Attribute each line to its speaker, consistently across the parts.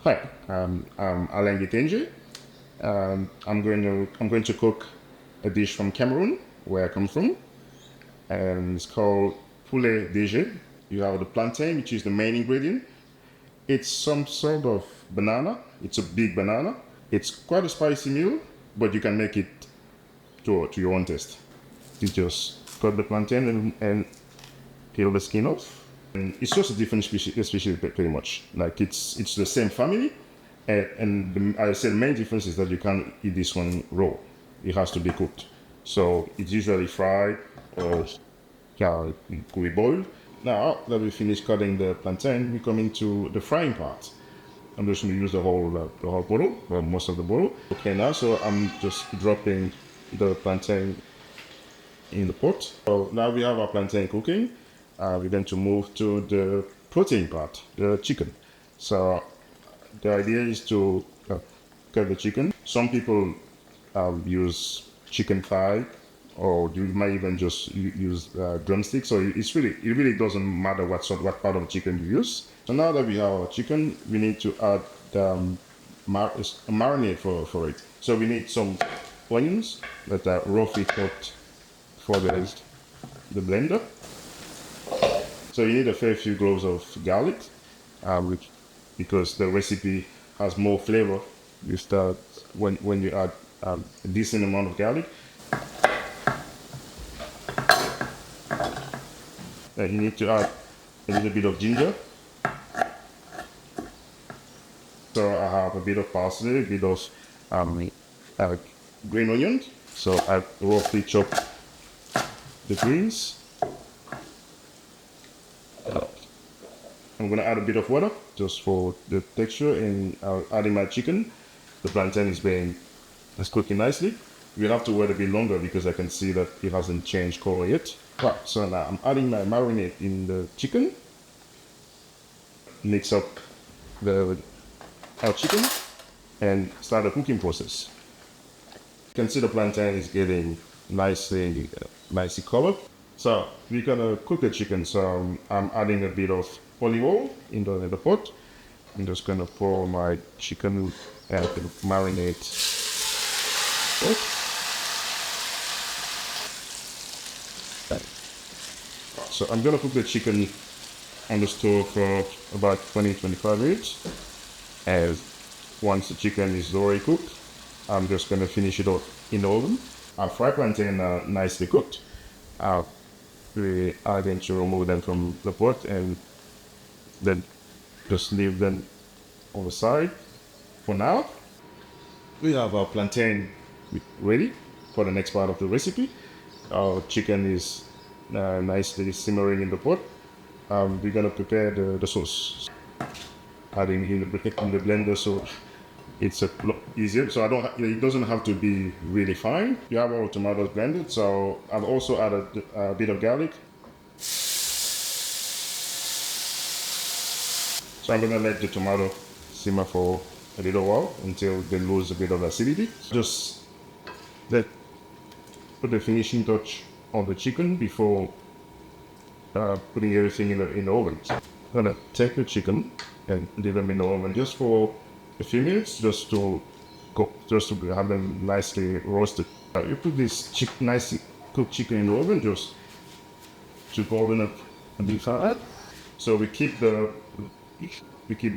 Speaker 1: Hi, I'm Alain Yetendje. I'm going to cook a dish from Cameroon, where I come from, and it's called Poulet DG. You have the plantain, which is the main ingredient. It's some sort of banana. It's a big banana. It's quite a spicy meal, but you can make it to your own taste. You just cut the plantain and peel the skin off. And it's just a different species pretty much. Like it's the same family, I say the main difference is that you can't eat this one raw. It has to be cooked. So it's usually fried or could be boiled. Now that we finish cutting the plantain, we come into the frying part. I'm just going to use the whole bottle, or most of the bottle. Okay, now so I'm just dropping the plantain in the pot. So now we have our plantain cooking. We're going to move to the protein part, the chicken. So the idea is to cut the chicken. Some people use chicken thigh, or you might even just use drumsticks. So it really doesn't matter what part of the chicken you use. So now that we have our chicken, we need to add a marinade for it. So we need some onions that are roughly chopped for the blender. So you need a fair few cloves of garlic, because the recipe has more flavor when you add a decent amount of garlic. And you need to add a little bit of ginger. So I have a bit of parsley, a bit of green onions. So I roughly chop the greens. I'm gonna add a bit of water just for the texture, and I'll add in my chicken. The plantain is cooking nicely. We'll have to wait a bit longer because I can see that it hasn't changed color yet. Right, so now I'm adding my marinade in the chicken. Mix up our chicken and start the cooking process. You can see the plantain is getting nicely colored. So we're gonna cook the chicken. So I'm adding a bit of olive oil in the pot. I'm just gonna pour my chicken and marinate. So I'm gonna cook the chicken on the stove for about 20-25 minutes. And once the chicken is already cooked, I'm just gonna finish it off in the oven. Our fried plantain are nicely cooked. We are going to remove them from the pot and then just leave them on the side for now. We have our plantain ready for the next part of the recipe. Our chicken is nicely simmering in the pot. We're gonna prepare the sauce. Adding in the blender, so it's a lot easier. So it doesn't have to be really fine. You have our tomatoes blended, so I've also added a bit of garlic. So I'm gonna let the tomato simmer for a little while until they lose a bit of acidity. Just put the finishing touch on the chicken before putting everything in the oven. I'm gonna take the chicken and leave them in the oven just for a few minutes, just to have them nicely roasted. You put this nicely cooked chicken in the oven just to golden up a bit fat. So we keep the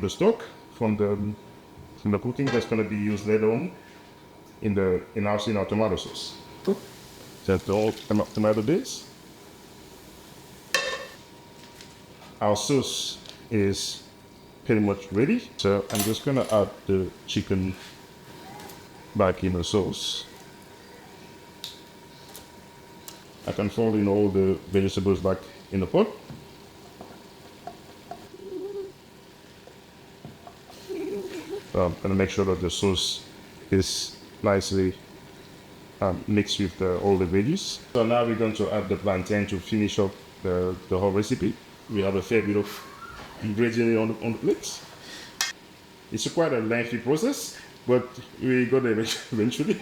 Speaker 1: stock from the cooking that's going to be used later on in our tomato sauce. That's all tomato base. Our sauce is pretty much ready, so I'm just gonna add the chicken back in the sauce. I can fold in all the vegetables back in the pot. I'm gonna make sure that the sauce is nicely mixed with all the veggies. So now we're going to add the plantain to finish up the whole recipe. We have a fair bit of ingredient on the plate. It's quite a lengthy process, but we got there eventually.